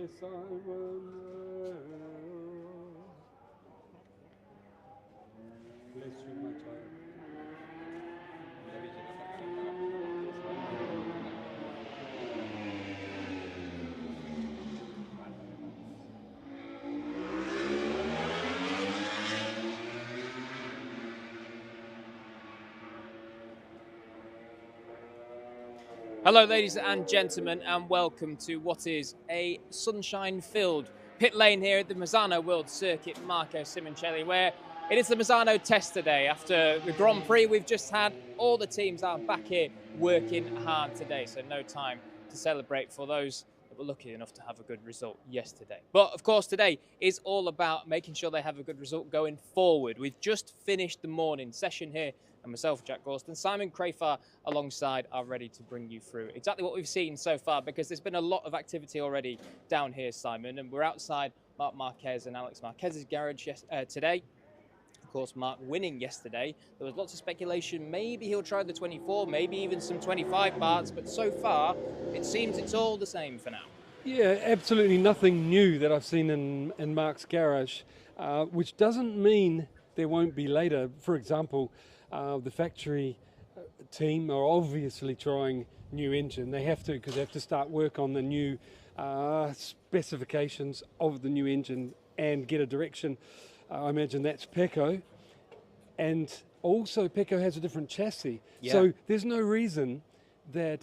Simon. Bless you, my child. Hello, ladies and gentlemen, and welcome to what is a sunshine-filled pit lane here at the Misano World Circuit Marco Simoncelli, where it is the Misano test today. After the Grand Prix we've just had, all the teams are back here working hard today, so no time to celebrate for those that were lucky enough to have a good result yesterday. But of course, today is all about making sure they have a good result going forward. We've just finished the morning session here, and myself, Jack Gorst, and Simon Crafar alongside are ready to bring you through exactly what we've seen so far, because there's been a lot of activity already down here, Simon, and we're outside Marc Marquez and Alex Marquez's garage today. Of course, Marc winning yesterday. There was lots of speculation. Maybe he'll try the 24, maybe even some 25 parts, but so far, it seems it's all the same for now. Yeah, absolutely nothing new that I've seen in Marc's garage, which doesn't mean there won't be later. For example, the factory team are obviously trying new engine. They have to, because they have to start work on the new specifications of the new engine and get a direction. I imagine that's Pecco, and also Pecco has a different chassis. Yeah. So there's no reason that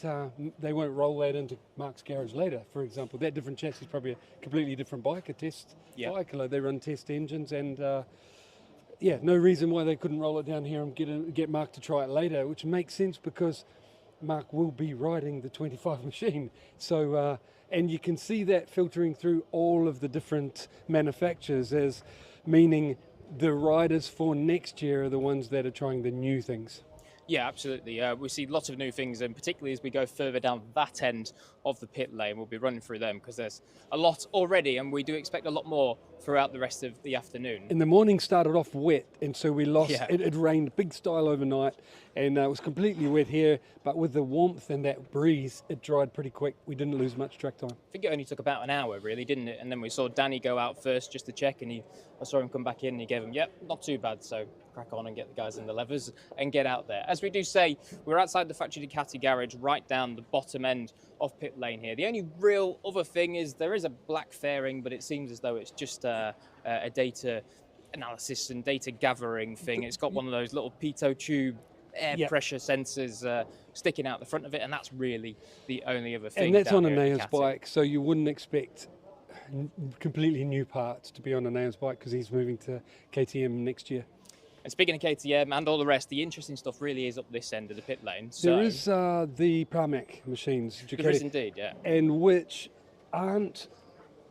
they won't roll that into Marc's garage later. For example, that different chassis is probably a completely different bike, a test bike. They run test engines, and yeah, no reason why they couldn't roll it down here and get Marc to try it later, which makes sense because Marc will be riding the 25 machine. So, and you can see that filtering through all of the different manufacturers, as meaning the riders for next year are the ones that are trying the new things. Yeah, absolutely. We see lots of new things, and particularly as we go further down that end of the pit lane, we'll be running through them because there's a lot already, and we do expect a lot more throughout the rest of the afternoon. And the morning started off wet, and so we lost. Yeah. It rained big style overnight, and it was completely wet here. But with the warmth and that breeze, it dried pretty quick. We didn't lose much track time. I think it only took about an hour, really, didn't it? And then we saw Danny go out first just to check, and I saw him come back in, and he gave him, yep, not too bad. So crack on and get the guys in the levers and get out there. As we do say, we're outside the Factory Ducati garage, right down the bottom end of pit lane here. The only real other thing is there is a black fairing, but it seems as though it's just a data analysis and data gathering thing. It's got one of those little pitot tube air pressure sensors sticking out the front of it, and that's really the only other thing. And that's on a Nails Ducati bike, so you wouldn't expect completely new parts to be on a Nails bike because he's moving to KTM next year. And speaking of KTM and all the rest, the interesting stuff really is up this end of the pit lane. So there is the Pramac machines. There is indeed, yeah. And which aren't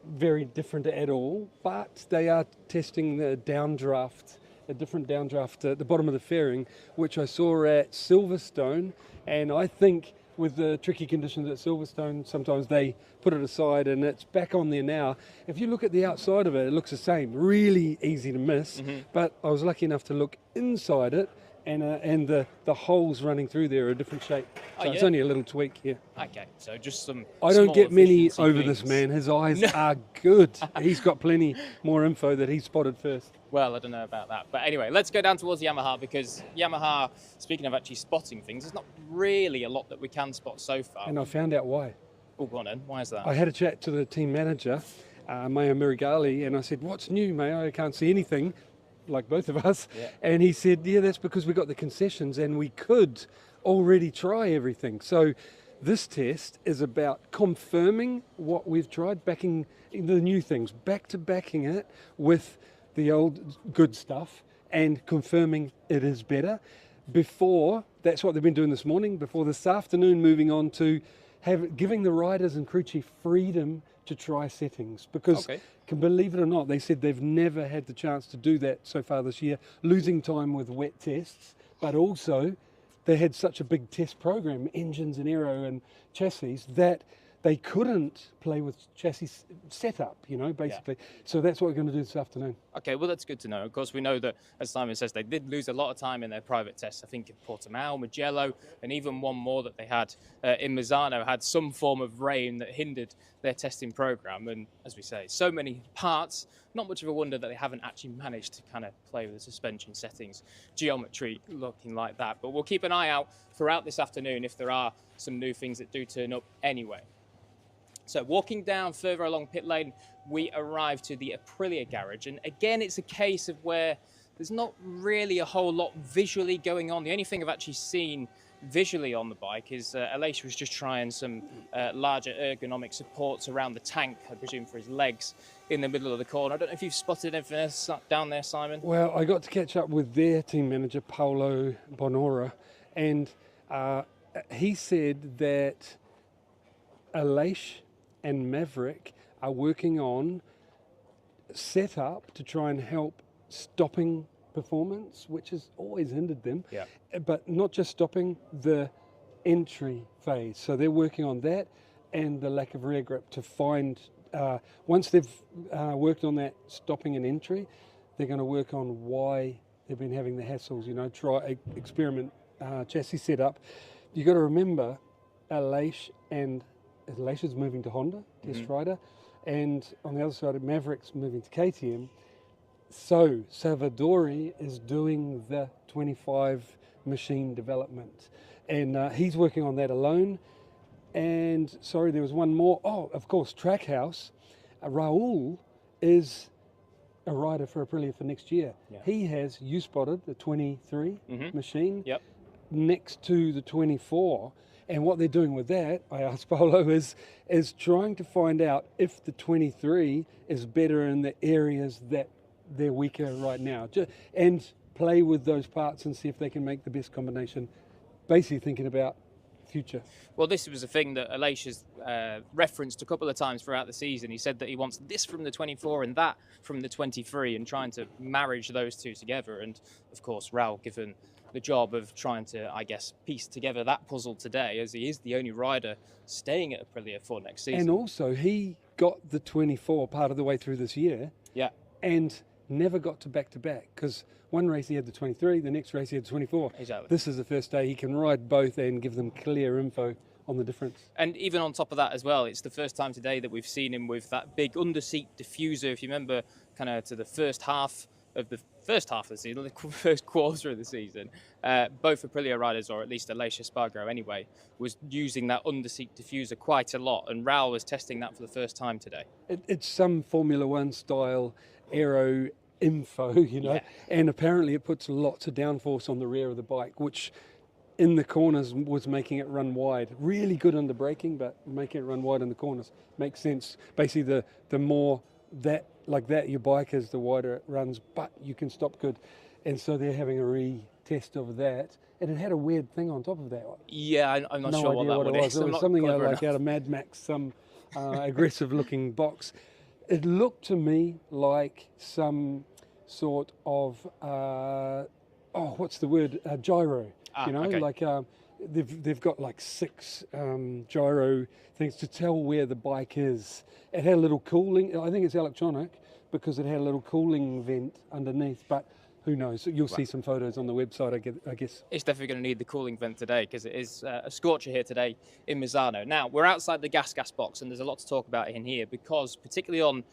very different at all, but they are testing the downdraft, a different downdraft at the bottom of the fairing, which I saw at Silverstone. And I think with the tricky conditions at Silverstone, sometimes they put it aside and it's back on there now. If you look at the outside of it, it looks the same, really easy to miss. But I was lucky enough to look inside it, and the holes running through there are a different shape. So it's only a little tweak here. Okay, so just some I don't get many efficiency over things. this man. His eyes are good. He's got plenty more info that he spotted first. Well, I don't know about that. But anyway, let's go down towards Yamaha, because Yamaha, speaking of actually spotting things, there's not really a lot that we can spot so far. And I found out why. Oh, go on then. Why is that? I had a chat to the team manager, Mayo Mirigali, and I said, "What's new, Mayo? I can't see anything," like both of us. Yeah. And he said, "Yeah, that's because we got the concessions and we could already try everything." So this test is about confirming what we've tried, backing the new things, backing it with the old good stuff and confirming it is better. Before, that's what they've been doing this morning, before this afternoon moving on to giving the riders and crew chief freedom to try settings, because can believe it or not, they said they've never had the chance to do that so far this year, losing time with wet tests, but also they had such a big test program, engines and aero and chassis, that they couldn't play with chassis setup, you know, basically. So that's what we're going to do this afternoon. Okay, well, that's good to know. Of course, we know that, as Simon says, they did lose a lot of time in their private tests. I think in Portimao, Mugello, and even one more that they had in Misano had some form of rain that hindered their testing program. And as we say, so many parts, not much of a wonder that they haven't actually managed to kind of play with the suspension settings, geometry looking like that. But we'll keep an eye out throughout this afternoon if there are some new things that do turn up anyway. So walking down further along pit lane, we arrive to the Aprilia garage. And again, it's a case of where there's not really a whole lot visually going on. The only thing I've actually seen visually on the bike is Aleix was just trying some larger ergonomic supports around the tank, I presume for his legs, in the middle of the corner. I don't know if you've spotted anything else down there, Simon? Well, I got to catch up with their team manager, Paolo Bonora, and he said that Aleix and Maverick are working on setup to try and help stopping performance, which has always hindered them. Yeah. But not just stopping, the entry phase. So they're working on that and the lack of rear grip to find, once they've worked on that stopping and entry, they're going to work on why they've been having the hassles, you know, try experiment chassis setup. You got to remember, Aleix is moving to Honda, test rider, and on the other side, Maverick's moving to KTM. So Salvadori is doing the 25 machine development, and he's working on that alone. And sorry, there was one more. Oh, of course, Trackhouse. Raul is a rider for Aprilia for next year. Yeah. He has, you spotted, the 23 machine next to the 24. And what they're doing with that, I asked Paolo, is trying to find out if the 23 is better in the areas that they're weaker right now. And play with those parts and see if they can make the best combination, basically thinking about future. Well, this was a thing that Aleix has referenced a couple of times throughout the season. He said that he wants this from the 24 and that from the 23 and trying to marriage those two together. And, of course, Raul given the job of trying to, I guess, piece together that puzzle today, as he is the only rider staying at Aprilia for next season. And also, he got the 24 part of the way through this year. Yeah. And never got to back-to-back, because one race he had the 23, the next race he had the 24. Exactly. This is the first day he can ride both and give them clear info on the difference. And even on top of that as well, it's the first time today that we've seen him with that big under-seat diffuser. If you remember, kind of to the first half of the season, the first quarter of the season, both Aprilia riders, or at least Aleix Espargaro anyway, was using that under-seat diffuser quite a lot, and Raul was testing that for the first time today. It's some Formula One style aero info, you know, and apparently it puts lots of downforce on the rear of the bike, which in the corners was making it run wide. Really good under braking, but making it run wide in the corners makes sense. Basically, the more that like that your bike is, the wider it runs, but you can stop good. And so they're having a retest of that. And it had a weird thing on top of that. Yeah, I'm not sure what that one is. It was something like out of Mad Max, some aggressive looking box. It looked to me like some sort of, what's the word? Gyro. You know, like they've got like 6 gyro things to tell where the bike is. It had a little cooling, I think it's electronic, because it had a little cooling vent underneath, but who knows? You'll see some photos on the website, I guess. It's definitely going to need the cooling vent today, because it is a scorcher here today in Misano. Now, we're outside the GasGas box, and there's a lot to talk about in here, because particularly on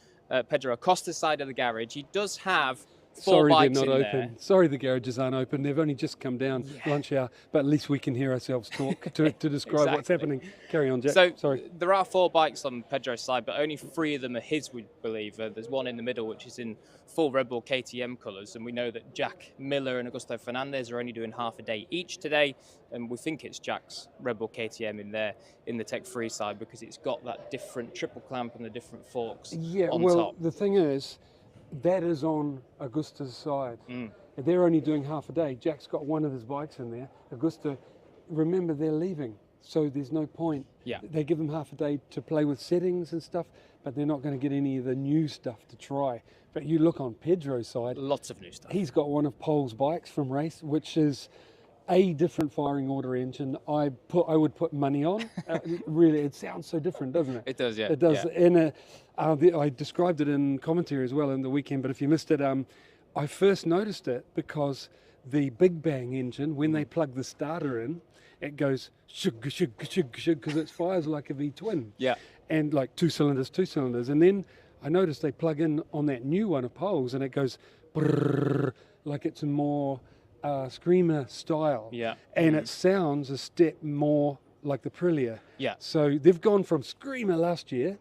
Pedro Acosta's side of the garage, he does have 4 bikes they're not in open. there. Sorry, the garages aren't open. They've only just come down lunch hour, but at least we can hear ourselves talk to describe what's happening. Carry on, Jack. So Sorry. There are 4 bikes on Pedro's side, but only 3 of them are his, we believe. There's one in the middle, which is in full Red Bull KTM colours, and we know that Jack Miller and Augusto Fernandez are only doing half a day each today, and we think it's Jack's Red Bull KTM in there in the Tech 3 side, because it's got that different triple clamp and the different forks on top. The thing is, that is on Augusta's side. They're only doing half a day. Jack's got one of his bikes in there. Augusta, remember, they're leaving, so there's no point. Yeah. They give them half a day to play with settings and stuff, but they're not going to get any of the new stuff to try. But you look on Pedro's side. Lots of new stuff. He's got one of Pole's bikes from race, which is a different firing order engine, I would put money on. Really, it sounds so different, doesn't it? It does, yeah. It does. Yeah. And I described it in commentary as well in the weekend, but if you missed it, I first noticed it because the Big Bang engine, when they plug the starter in, it goes shug, shug, shug, shug, because it fires like a V-twin. Yeah. And like two cylinders. And then I noticed they plug in on that new one of Pole's and it goes brrrr, like it's a more screamer style. Yeah. And it sounds a step more like the Aprilia. Yeah. So they've gone from screamer last year?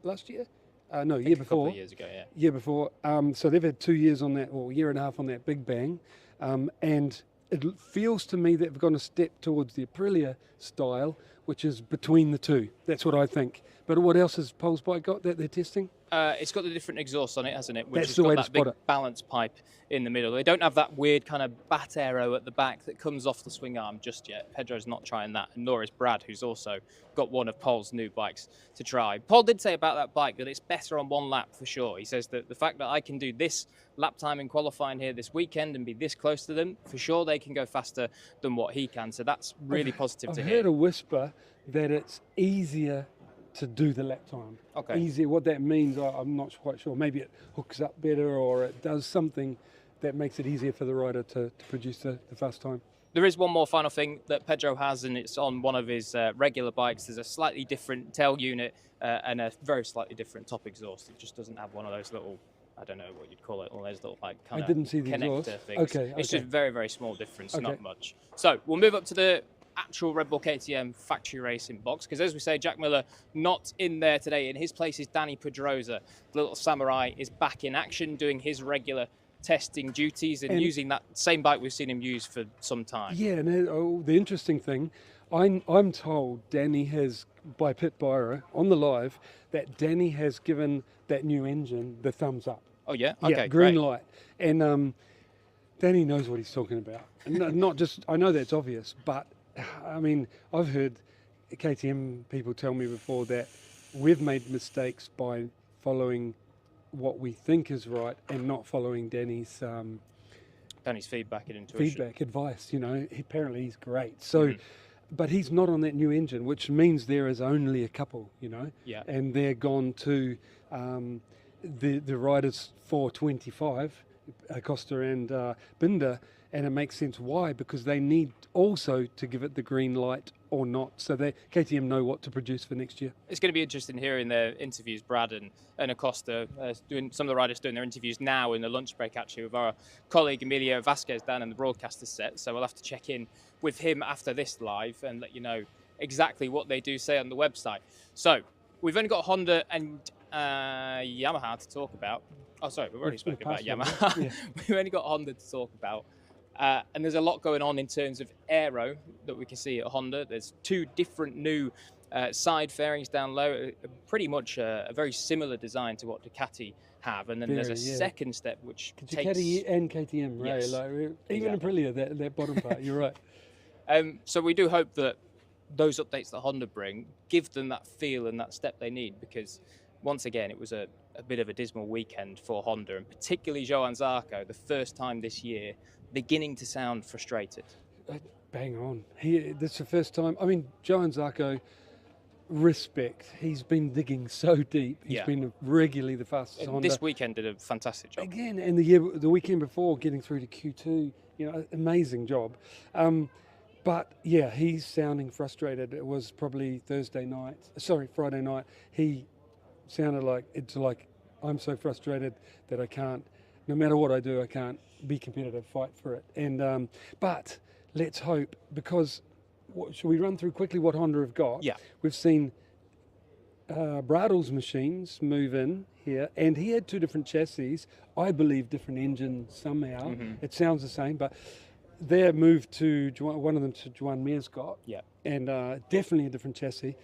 No, year before. A couple of years ago, yeah. Year before. So they've had 2 years on that, or a year and a half on that Big Bang. And it feels to me that they've gone a step towards the Aprilia style, which is between the two. That's what I think. But what else has Pole's bike got that they're testing? It's got the different exhaust on it, hasn't it? Which That's has the got way to that spot big it. balance pipe in the middle. They don't have that weird kind of bat arrow at the back that comes off the swing arm just yet. Pedro's not trying that, and nor is Brad, who's also got one of Paul's new bikes to try. Paul did say about that bike that it's better on one lap for sure. He says that the fact that I can do this lap time in qualifying here this weekend and be this close to them, for sure they can go faster than what he can. So that's really positive to I've hear. heard a whisper that it's easier to do the lap time. Okay. Easier. What that means, I'm not quite sure. Maybe it hooks up better or it does something that makes it easier for the rider to produce the fast time. There is one more final thing that Pedro has, and it's on one of his regular bikes. There's a slightly different tail unit and a very slightly different top exhaust. It just doesn't have one of those little, I don't know what you'd call it, one of those little like kind I of didn't see the connector exhaust. things. Okay, It's just very, very small difference, Okay. not much. So we'll move up to the actual Red Bull KTM factory racing box, because as we say, Jack Miller not in there today. In his place is Danny Pedrosa. The little samurai is back in action doing his regular testing duties and using that same bike we've seen him use for some time. Yeah, and the interesting thing, I'm told Danny has, by Pit Byra on the live, that Danny has given that new engine the thumbs up. Oh yeah? Okay, Yeah, green great. light. And Danny knows what he's talking about. And not just, I know that's obvious, but I mean, I've heard KTM people tell me before that we've made mistakes by following what we think is right and not following Danny's feedback and intuition. advice. You know, apparently he's great. So, but he's not on that new engine, which means there is only a couple. You know, Yeah. and they're gone to the riders 425, Acosta and Binder. And it makes sense why, because they need also to give it the green light or not. So KTM know what to produce for next year. It's going to be interesting hearing their interviews, Brad and Acosta, doing some of the riders doing their interviews now in the lunch break, actually, with our colleague Emilio Vasquez down in the broadcaster set. So we'll have to check in with him after this live and let you know exactly what they do say on the website. So we've only got Honda and Yamaha to talk about. Oh, sorry, we've already spoken about Yamaha. Yeah. We've only got Honda to talk about. And there's a lot going on in terms of aero that we can see at Honda. There's two different new side fairings down low, pretty much a very similar design to what Ducati have. And then there's a second step which takes... Ducati and KTM, right? Yes, Like, even exactly. Aprilia, that bottom part, you're right. So we do hope that those updates that Honda bring give them that feel and that step they need, because once again, it was a bit of a dismal weekend for Honda, and particularly Johann Zarco, the first time this year, beginning to sound frustrated. Bang on. This is the first time. I mean, Johann Zarco, respect. He's been digging so deep. He's been regularly the fastest Honda. This weekend did a fantastic job. Again, and the weekend before, getting through to Q2, you know, amazing job. But yeah, he's sounding frustrated. It was probably Friday night. He sounded like I'm so frustrated that I can't, no matter what I do, I can't be competitive, fight for it. And but let's hope, because should we run through quickly what Honda have got? Yeah. We've seen Bradl's machines move in here, and he had two different chassis, I believe different engines somehow. Mm-hmm. It sounds the same, but they're moved to one of them to Juan Merscott, and definitely a different chassis.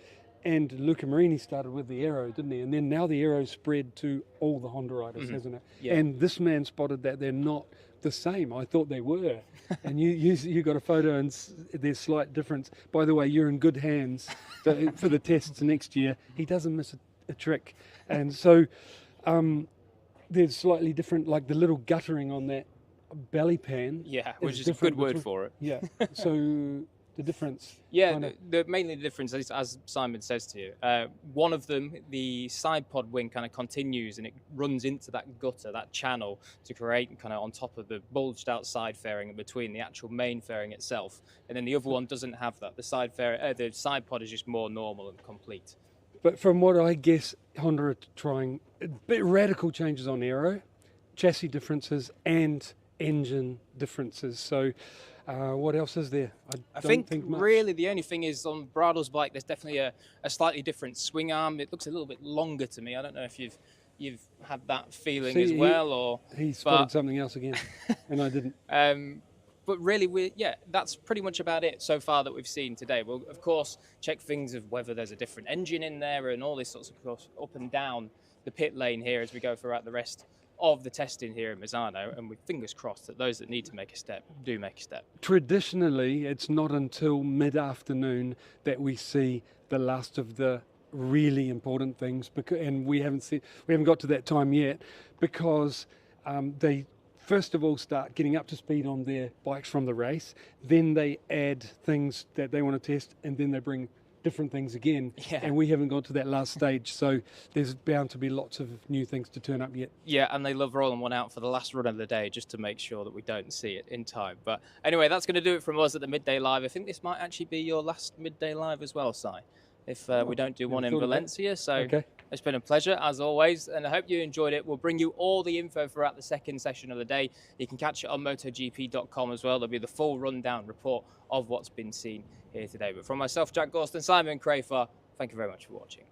And Luca Marini started with the aero, didn't he? And then now the aero spread to all the Honda riders, hasn't it? Yeah. And this man spotted that they're not the same. I thought they were. And you got a photo, and there's slight difference. By the way, you're in good hands for the tests next year. He doesn't miss a trick. And so there's slightly different, like the little guttering on that belly pan. Yeah, which is a different good word between- for it. Yeah. So the difference. Yeah, kind of- mainly the difference is, as Simon says to you, one of them, the side pod wing kind of continues and it runs into that gutter, that channel, to create kind of on top of the bulged out side fairing and between the actual main fairing itself. And then the other one doesn't have that. The side pod is just more normal and complete. But from what I guess, Honda are trying a bit radical changes on aero, chassis differences, and engine differences. So, what else is there? I don't think much. really the only thing is on Brado's bike, there's definitely a slightly different swing arm. It looks a little bit longer to me. I don't know if you've had that feeling See, as well, or he spotted something else again, and I didn't. But really, that's pretty much about it so far that we've seen today. We'll, of course, check things of whether there's a different engine in there and all this sorts of course up and down the pit lane here as we go throughout the rest of the testing here in Misano. And with fingers crossed that those that need to make a step do make a step. Traditionally, it's not until mid-afternoon that we see the last of the really important things, and we haven't got to that time yet, because they first of all start getting up to speed on their bikes from the race, then they add things that they want to test, and then they bring different things again. Yeah. And we haven't got to that last stage, so there's bound to be lots of new things to turn up yet. Yeah, and they love rolling one out for the last run of the day just to make sure that we don't see it in time. But anyway, that's going to do it from us at the Midday Live. I think this might actually be your last Midday Live as well, Si, if we don't do one in Valencia. So Okay. It's been a pleasure, as always, and I hope you enjoyed it. We'll bring you all the info throughout the second session of the day. You can catch it on MotoGP.com as well. There'll be the full rundown report of what's been seen here today. But from myself, Jack Gorst, and Simon Crafar, thank you very much for watching.